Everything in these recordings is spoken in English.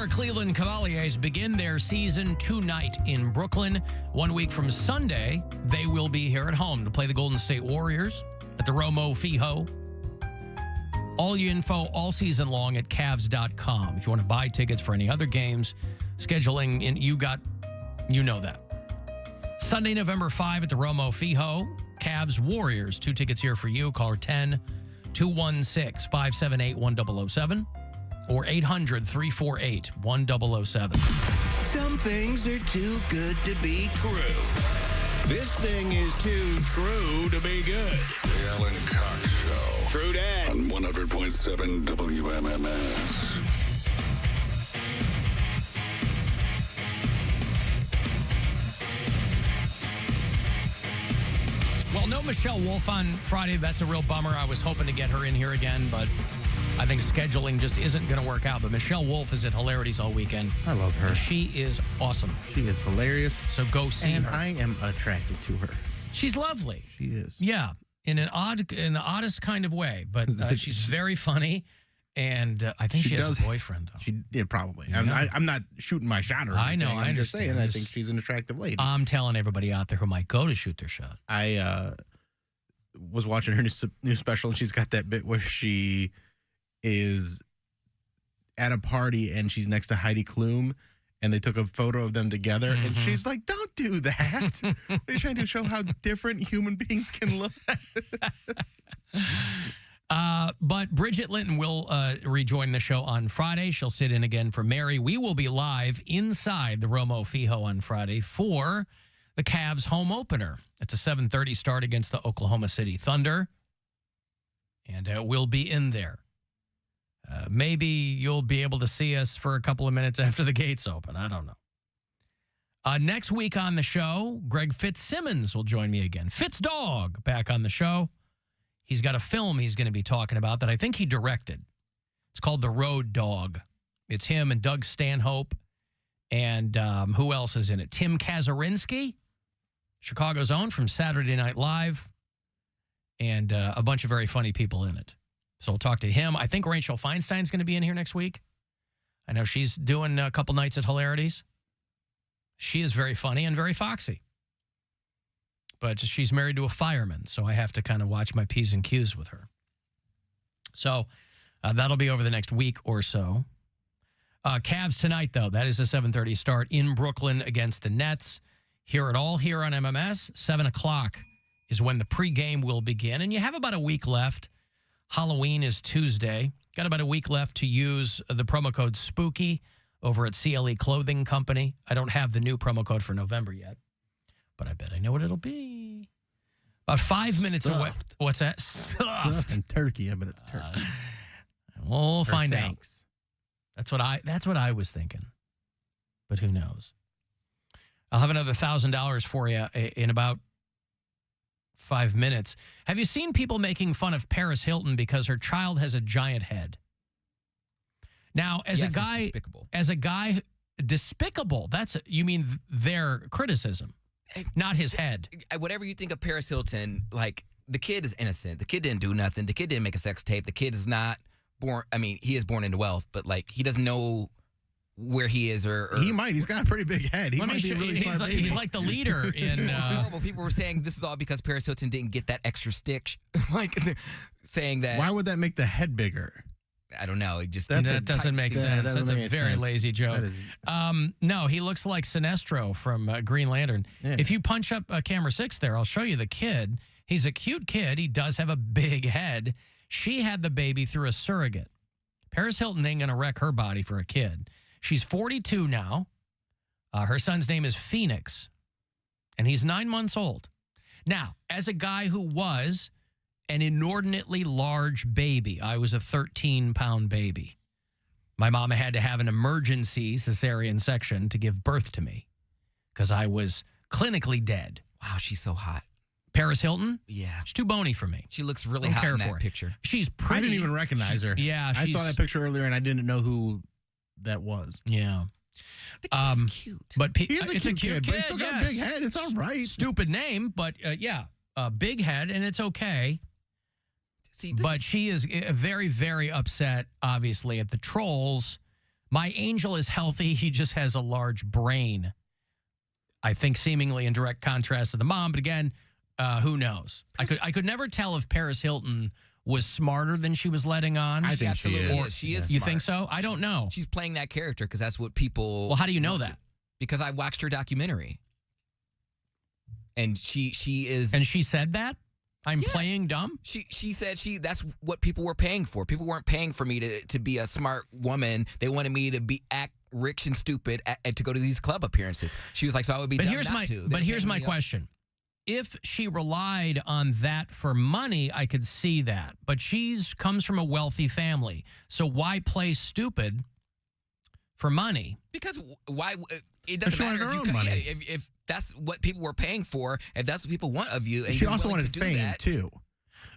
Your Cleveland Cavaliers begin their season tonight in Brooklyn. 1 week from Sunday, they will be here at home to play the Golden State Warriors at the Romo Fijo. All your info all season long at Cavs.com. If you want to buy tickets for any other games, scheduling, you know that. Sunday, November 5 at the Romo Fijo. Cavs Warriors. 2 tickets here for you. Caller 10-216-578-1007 or 800-348-1007. Some things are too good to be true. This thing is too true to be good. The Alan Cox Show. True that. On 100.7 WMMS. Well, no Michelle Wolf on Friday. That's a real bummer. I was hoping to get her in here again, but I think scheduling just isn't going to work out. But Michelle Wolf is at Hilarities all weekend. I love her. She is awesome. She is hilarious. So go see her. I am attracted to her. She's lovely. She is. Yeah, in the oddest kind of way. But she's very funny, and I think she has a boyfriend, though. Probably. Yeah. I'm not shooting my shot or anything. I know. I I'm just saying. understand. I think she's an attractive lady. I'm telling everybody out there who might go to shoot their shot. I was watching her new special, and she's got that bit where she is at a party and she's next to Heidi Klum, and they took a photo of them together, and she's like, "Don't do that." What are you trying to show how different human beings can look? But Bridget Linton will rejoin the show on Friday. She'll sit in again for Mary. We will be live inside the Romo Fijo on Friday for the Cavs home opener. It's a 7:30 start against the Oklahoma City Thunder, and we'll be in there. Maybe you'll be able to see us for a couple of minutes after the gates open. I don't know. Next week on the show, Greg Fitzsimmons will join me again. Fitzdog back on the show. He's got a film he's going to be talking about that I think he directed. It's called The Road Dog. It's him and Doug Stanhope. And who else is in it? Tim Kazurinsky, Chicago's own from Saturday Night Live. And a bunch of very funny people in it. So we'll talk to him. I think Rachel Feinstein's going to be in here next week. I know she's doing a couple nights at Hilarities. She is very funny and very foxy. But she's married to a fireman, so I have to kind of watch my P's and Q's with her. So that'll be over the next week or so. Cavs tonight, though. That is a 7:30 start in Brooklyn against the Nets. Hear it all here on MMS. 7 o'clock is when the pregame will begin. And you have about a week left. Halloween is Tuesday. Got about a week left to use the promo code SPOOKY over at CLE Clothing Company. I don't have the new promo code for November yet, but I bet I know what it'll be. About 5 minutes away. What's that? Stuffed. And turkey. I bet it's turkey. We'll find out. Thanks. That's what I was thinking. But who knows? I'll have another $1,000 for you in about 5 minutes. Have you seen people making fun of Paris Hilton because her child has a giant head? Now, as a guy, despicable. You mean their criticism, not his head. Whatever you think of Paris Hilton, like, the kid is innocent. The kid didn't do nothing. The kid didn't make a sex tape. The kid is not born. I mean, he is born into wealth, but like, he doesn't know where he is, or he might. He's got a pretty big head. He might be a really smart baby. He's like the leader in. No, but people were saying this is all because Paris Hilton didn't get that extra stitch. Like, they're saying that. Why would that make the head bigger? I don't know. It just that doesn't make sense. That's a very lazy joke. No, he looks like Sinestro from Green Lantern. Yeah. If you punch up camera 6 there, I'll show you the kid. He's a cute kid. He does have a big head. She had the baby through a surrogate. Paris Hilton ain't going to wreck her body for a kid. She's 42 now. Her son's name is Phoenix, and he's 9 months old. Now, as a guy who was an inordinately large baby, I was a 13-pound baby. My mama had to have an emergency cesarean section to give birth to me because I was clinically dead. Wow, she's so hot. Paris Hilton? Yeah. She's too bony for me. She looks really hot in that picture. She's pretty. I didn't even recognize her. Yeah. I saw that picture earlier, and I didn't know who that was. Yeah. The kid's cute. But He's a cute kid, but he's still got a big head. It's all right. Stupid name, but big head, and it's okay. See, but she is very, very upset, obviously, at the trolls My angel is healthy. He just has a large brain. I think seemingly in direct contrast to the mom. But again, who knows? I could never tell if Paris Hilton was smarter than she was letting on. I think she absolutely is. is. She is You smart. think so? I don't know. She's playing that character because that's what people. Well, how do you know want that? to- because I watched her documentary, and she is. And she said that? I'm Yeah. playing dumb? She said that's what people were paying for. People weren't paying for me to be a smart woman. They wanted me to act rich and stupid and to go to these club appearances. She was like, so I would be. But dumb here's not my to. but They here's paid my me up. question. If she relied on that for money, I could see that. But she's comes from a wealthy family. So why play stupid for money? Because why? It But doesn't she matter wanted if her you own come, money. if that's what people were paying for. If that's what people want of you, and She you're also willing wanted to do fame that, too.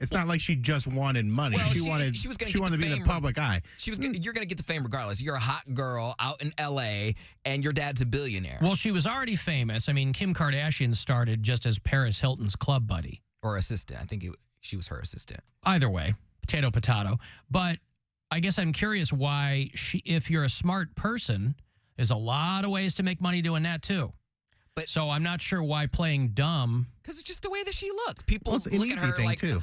It's not like she just wanted money. Well, she she wanted was gonna she get wanted the to be in fame the public eye. she was. You're gonna get the fame regardless. You're a hot girl out in L.A. and your dad's a billionaire Well, she was already famous. I mean, Kim Kardashian started just as Paris Hilton's club buddy. or assistant. I think she was her assistant. Either way, potato, potato. But I guess I'm curious why if you're a smart person, there's a lot of ways to make money doing that too. But- So I'm not sure why playing dumb. Because it's just the way that she looks. People Well, it's an look at easy her thing, like, too.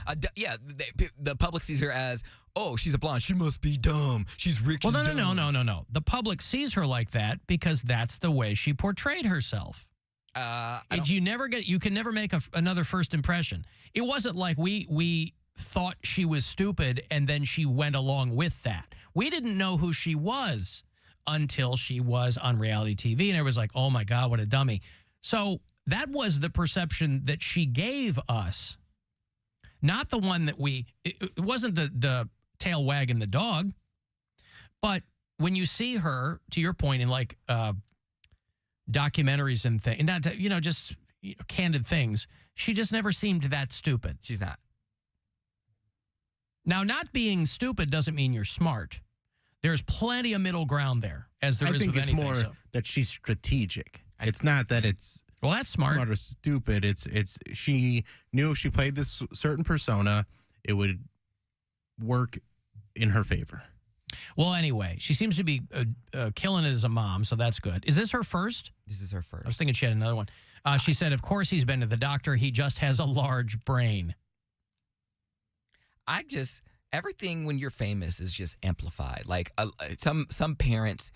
the public sees her as, oh, she's a blonde. She must be dumb. She's rich. Well, and dumb. no. The public sees her like that because that's the way she portrayed herself. You can never make another first impression. It wasn't like we thought she was stupid and then she went along with that. We didn't know who she was until she was on reality TV, and it was like, oh my God, what a dummy. So that was the perception that she gave us, not the one that it wasn't the tail wagging the dog, but when you see her, to your point, in like documentaries and things, not just candid things, she just never seemed that stupid. She's not. Now, not being stupid doesn't mean you're smart. There's plenty of middle ground there, as there I is think with it's anything. more So- that she's strategic. It's not that it's well, that's smart. or stupid. It's she knew if she played this certain persona, it would work in her favor. Well, anyway, she seems to be killing it as a mom, so that's good. Is this her first? This is her I was first. thinking she had another one. She said, of course he's been to the doctor. He just has a large brain. Everything when you're famous is just amplified. Like some parents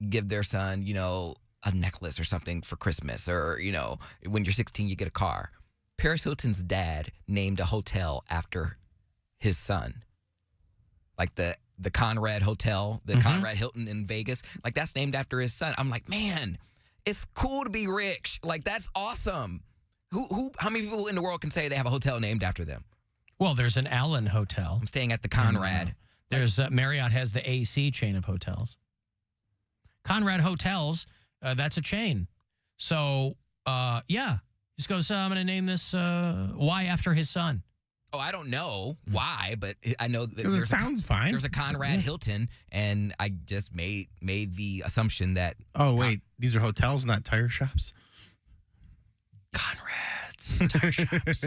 give their son, a necklace or something for Christmas, or when you're 16 you get a car. Paris Hilton's dad named a hotel after his son, like the Conrad Hotel, the Conrad Hilton in Vegas. Like that's named after his son. I'm like, man, it's cool to be rich. Like that's awesome. How many people in the world can say they have a hotel named after them? Well, there's an Allen Hotel. I'm staying at the Conrad. There's Marriott has the AC chain of hotels. Conrad Hotels, that's a chain. So, yeah. Just goes, I'm going to name this Y after his son. Oh, I don't know why, but I know that Because it sounds fine. there's a Conrad Hilton, and I just made the assumption that Oh wait, these are hotels, not tire shops. Conrad's tire shops.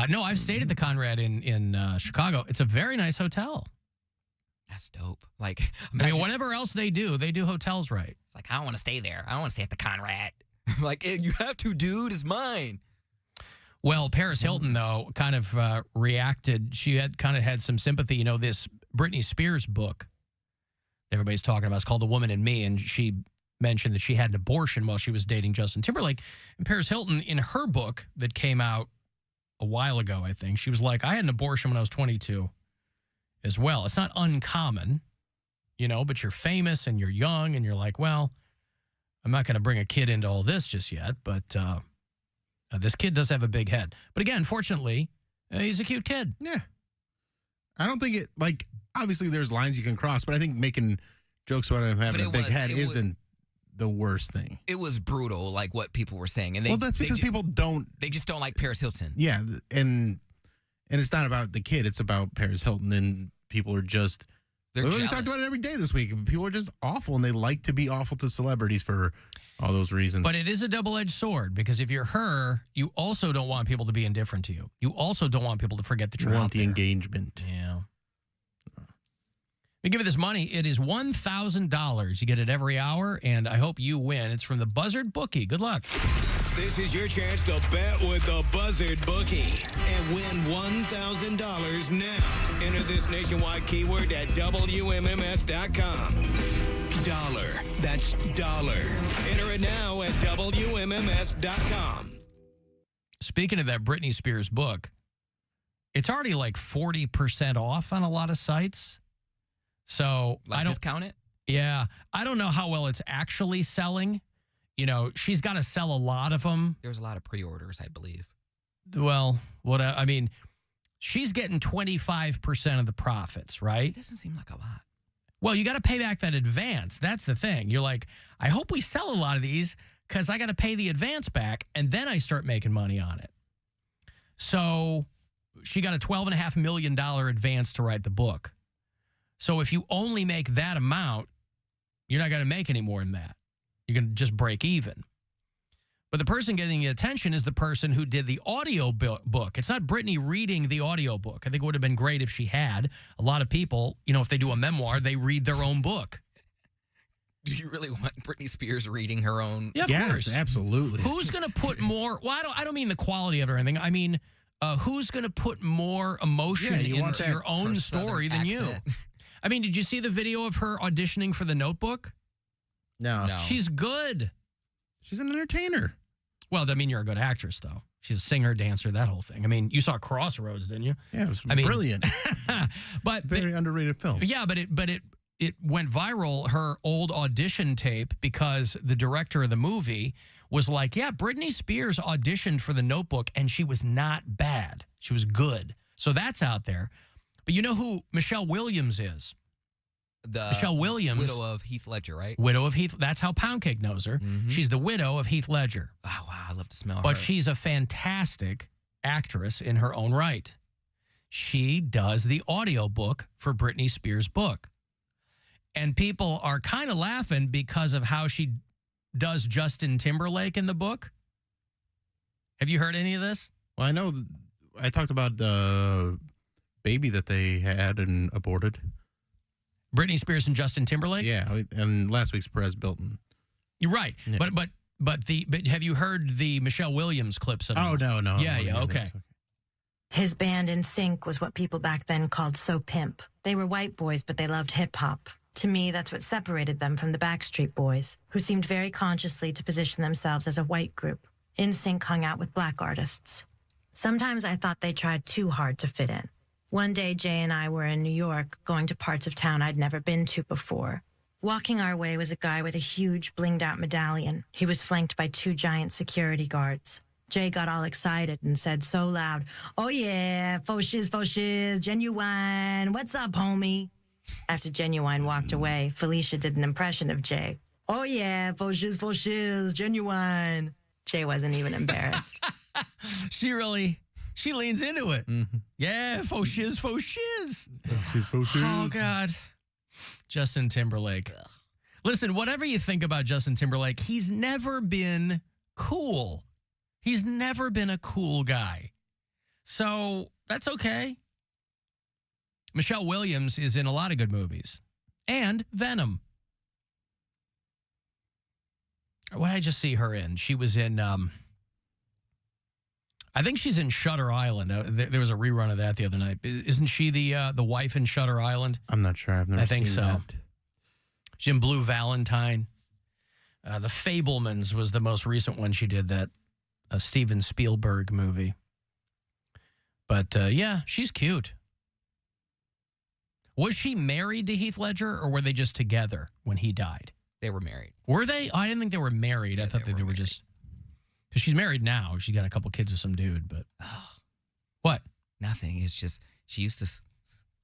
No, I've stayed at the Conrad in Chicago. It's a very nice hotel. that's dope. Like, I mean, whatever else they do hotels right. it's like I don't want to stay there. I don't want to stay at the Conrad. Like, you have to, dude. It's mine. Well, Paris Hilton, though, kind of reacted. She had some sympathy. This Britney Spears book everybody's talking about is called The Woman in Me, and she mentioned that she had an abortion while she was dating Justin Timberlake. And Paris Hilton, in her book that came out a while ago, I think, she was like, I had an abortion when I was 22 as well. It's not uncommon, but you're famous and you're young and you're like, well, I'm not going to bring a kid into all this just yet, but this kid does have a big head. But again, fortunately, he's a cute kid. Yeah. I don't think obviously there's lines you can cross, but I think making jokes about him having a big head isn't the worst thing. It was brutal, like what people were saying, and That's because people don't. They just don't like Paris Hilton. Yeah, and it's not about the kid; it's about Paris Hilton, and people are just. They're We jealous. talked about it every day this week. People are just awful, and they like to be awful to celebrities for all those reasons. But it is a double-edged sword, because if you're her, you also don't want people to be indifferent to you. You also don't want people to forget that you you're want out the there. engagement. Yeah. We give you this money. It is $1,000. You get it every hour, and I hope you win. It's from the Buzzard Bookie. Good luck. This is your chance to bet with the Buzzard Bookie and win $1,000 now. Enter this nationwide keyword at WMMS.com. Dollar. That's dollar. Enter it now at WMMS.com. Speaking of that Britney Spears book, it's already like 40% off on a lot of sites. So Like, I don't discount it? Yeah, I don't know how well it's actually selling. You know, she's got to sell a lot of them. There's a lot of pre-orders, I believe. Well, I mean, she's getting 25% of the profits, right? It doesn't seem like a lot. Well, you got to pay back that advance. That's the thing. You're like, I hope we sell a lot of these because I got to pay the advance back, and then I start making money on it. So she got a $12.5 million advance to write the book. So if you only make that amount, you're not going to make any more than that. You're going to just break even. But the person getting the attention is the person who did the audio book. It's not Britney reading the audio book. I think it would have been great if she had. A lot of people, you know, if they do a memoir, they read their own book. Do you really want Britney Spears reading her own? Yeah, of Yes, course. absolutely. Who's going to put more? Well, I don't mean the quality of it or anything. I mean, who's going to put more emotion Yeah, you want into that your own Southern story than you? accent. I mean, did you see the video of her auditioning for The Notebook? No. No. She's good. She's an entertainer. Well, I mean, you're a good actress, though. She's a singer, dancer, that whole thing. I mean, you saw Crossroads, didn't you? Yeah, it was I mean- brilliant. But Very underrated film. yeah, but it went viral, her old audition tape, because the director of the movie was like, yeah, Britney Spears auditioned for The Notebook, and she was not bad. She was good. So that's out there. But you know who Michelle Williams is? The Michelle Williams. widow of Heath Ledger, right? Widow of Heath. That's how Poundcake knows her. Mhm. She's the widow of Heath Ledger. Oh, wow, I love to smell her. But she's a fantastic actress in her own right. She does the audiobook for Britney Spears' book. And people are kind of laughing because of how she does Justin Timberlake in the book. Have you heard any of this? Well, I know I talked about the baby that they had and aborted. Britney Spears and Justin Timberlake? Yeah, and last week's Perez Hilton. You're right. Yeah. But have you heard the Michelle Williams clips at all? Oh, no. Yeah, okay. His band NSYNC was what people back then called So Pimp. They were white boys, but they loved hip-hop. To me, that's what separated them from the Backstreet Boys, who seemed very consciously to position themselves as a white group. NSYNC hung out with black artists. Sometimes I thought they tried too hard to fit in. One day, Jay and I were in New York, going to parts of town I'd never been to before. Walking our way was a guy with a huge blinged-out medallion. He was flanked by 2 giant security guards. Jay got all excited and said so loud, "Oh yeah, faux shiz, Genuine. What's up, homie?" After Genuine walked away, Felicia did an impression of Jay. "Oh yeah, faux shiz, Genuine." Jay wasn't even embarrassed. She leans into it. Mm-hmm. Yeah, faux shiz. She's so Oh, God. Justin Timberlake. Listen, whatever you think about Justin Timberlake, he's never been cool. He's never been a cool guy. So that's okay. Michelle Williams is in a lot of good movies. And Venom. What did I just see her in? She was in... I think she's in Shutter Island. There was a rerun of that the other night. Isn't she the wife in Shutter Island? I'm not sure. I've never I think seen so. that. She's in Blue Valentine. The Fablemans was the most recent one she did, that Steven Spielberg movie. But, yeah, she's cute. Was she married to Heath Ledger, or were they just together when he died? They were married. Were they? Oh, I didn't think they were married. Yeah, I thought they that they were were just... Because she's married now. She's got a couple kids with some dude, but... What? Nothing. It's just she used to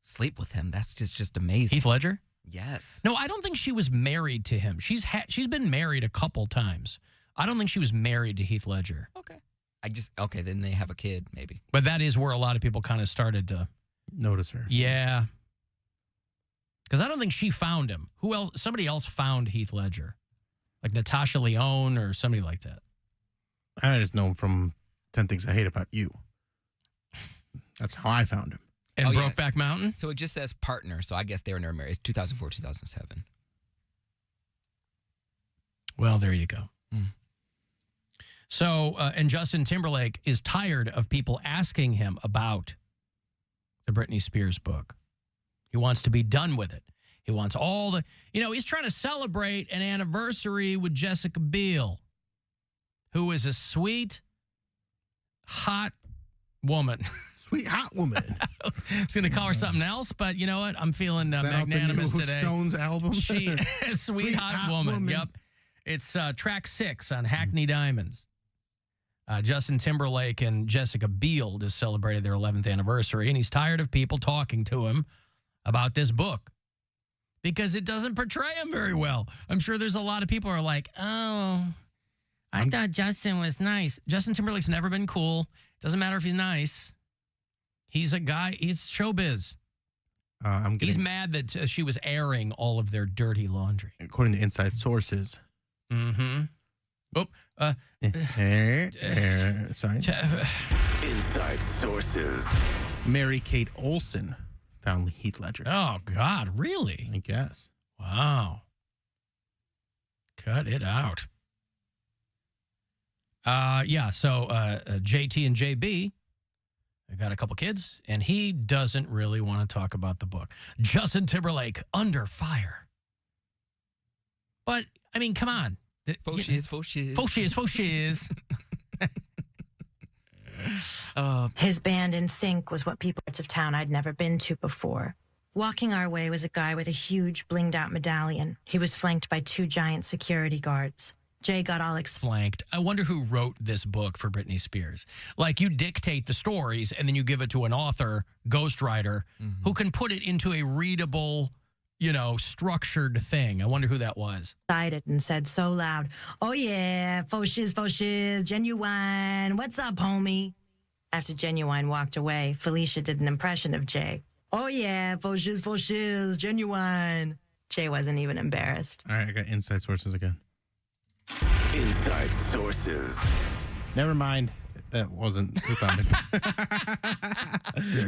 sleep with him. That's just amazing. Heath Ledger? Yes. No, I don't think she was married to him. She's been married a couple times. I don't think she was married to Heath Ledger. Okay. Then they have a kid, maybe. But that is where a lot of people kind of started to... Notice her. Yeah. Because I don't think she found him. Who else? Somebody else found Heath Ledger. Like Natasha Lyonne or somebody like that. I just know him from 10 Things I Hate About You. That's how I found him. And Oh, yes. Brokeback Mountain? So it just says partner. So I guess they were never married. It's 2004, 2007. Well, there you go. Mm. So, and Justin Timberlake is tired of people asking him about the Britney Spears book. He wants to be done with it. He wants all the, he's trying to celebrate an anniversary with Jessica Biel, who is a sweet, hot woman. Sweet hot woman. I was going to call her something else, but you know what? I'm feeling magnanimous today. Stones album. She, sweet hot woman. Yep. It's track 6 on Hackney Diamonds. Justin Timberlake and Jessica Biel just celebrated their 11th anniversary, and he's tired of people talking to him about this book because it doesn't portray him very well. I'm sure there's a lot of people who are like, oh, I thought Justin was nice. Justin Timberlake's never been cool. Doesn't matter if he's nice. He's a guy. He's showbiz. He's mad that she was airing all of their dirty laundry. According to inside sources. Mm-hmm. Oh, sorry. Inside sources. Mary-Kate Olsen found Heath Ledger. Oh, God, really? I guess. Wow. Cut it out. So JT and JB, I got a couple kids, and he doesn't really want to talk about the book. Justin Timberlake, Under Fire. But, I mean, come on. Faux shiz, faux shiz. Faux shiz, faux shiz. His band in sync was what people parts of town I'd never been to before. Walking our way was a guy with a huge blinged out medallion. He was flanked by 2 giant security guards. Jay got all flanked. I wonder who wrote this book for Britney Spears. Like, you dictate the stories and then you give it to an author, ghostwriter, who can put it into a readable, structured thing. I wonder who that was. excited and said so loud, "Oh yeah, faux shiz, Genuine. What's up, homie?" After Genuine walked away, Felicia did an impression of Jay. "Oh yeah, faux shiz, Genuine." Jay wasn't even embarrassed. All right, I got inside sources again. Inside sources. Never mind. That wasn't who found it.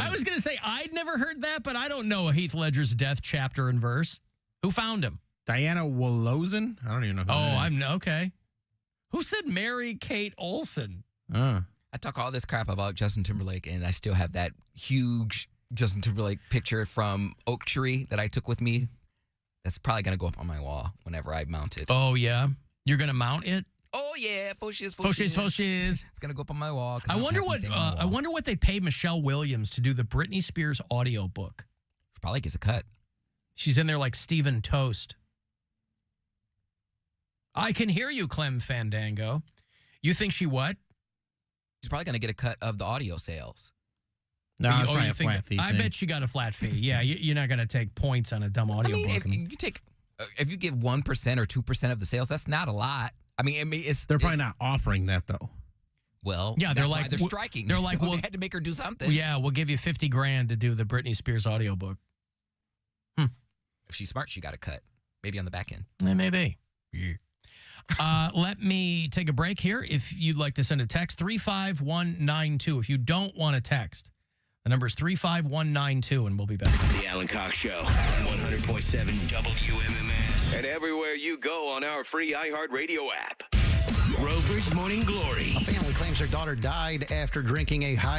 I was going to say, I'd never heard that, but I don't know Heath Ledger's death chapter and verse. Who found him? Diana Wolosen? I don't even know who that is. Okay. Who said Mary-Kate Olsen? I talk all this crap about Justin Timberlake, and I still have that huge Justin Timberlake picture from Oak Tree that I took with me. That's probably going to go up on my wall whenever I mount it. Oh, yeah? You're going to mount it? Oh yeah, faux shiz. It's gonna go up on my wall. I wonder what they paid Michelle Williams to do the Britney Spears audiobook. She probably gets a cut. She's in there like Stephen Toast. I can hear you, Clem Fandango. You think she what? She's probably gonna get a cut of the audio sales. No, it's probably a flat fee. I bet she got a flat fee. Yeah, you're not gonna take points on a dumb audiobook. If you give 1% or 2% of the sales, that's not a lot. They're probably not offering that though. Well, yeah, they're striking. They're like, so they had to make her do something. Yeah, we'll give you $50,000 to do the Britney Spears audiobook. If she's smart, she got a cut. Maybe on the back end. Maybe. Yeah. Let me take a break here. If you'd like to send a text, 35192. If you don't want to text, the number is 35192, and we'll be back. The Alan Cox Show on 100.7 WMMS. And everywhere you go on our free iHeartRadio app. Rover's Morning Glory. A family claims their daughter died after drinking a high